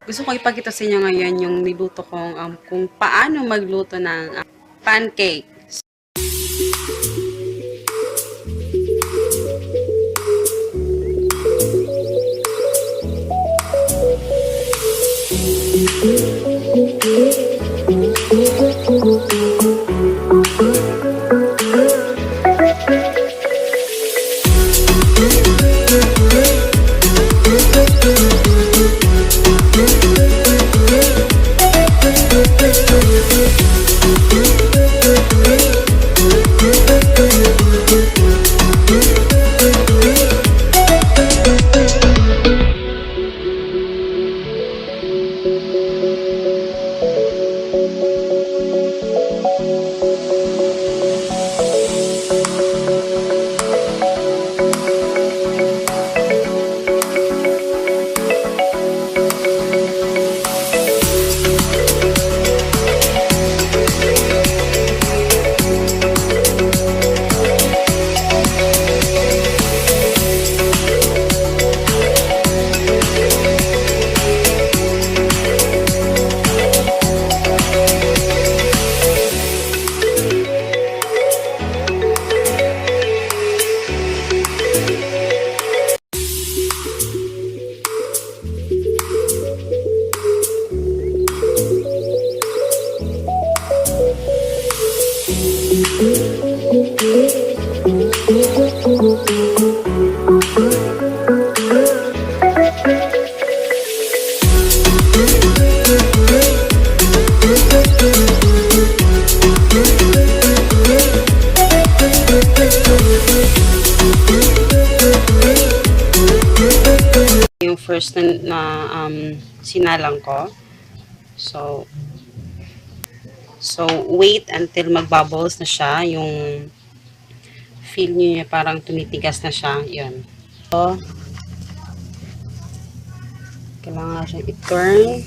Gusto ko ipakita sa inyo ngayon yung niluto kong kung paano magluto ng pancake. Yung first na sinalang ko. So wait until magbubbles na siya, yung feel niyo parang tumitigas na siya, yun. So, kailangan siyang i-turn.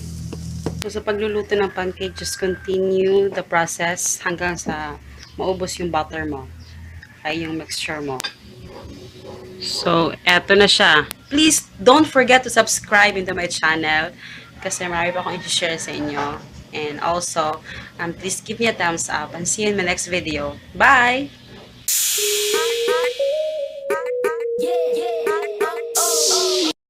So, sa pagluluto ng pancake, just continue the process hanggang sa maubos yung butter mo, ay yung mixture mo. So, eto na siya. Please don't forget to subscribe into my channel kasi marami pa akong i-share sa inyo. And also, please give me a thumbs up and see you in my next video. Bye!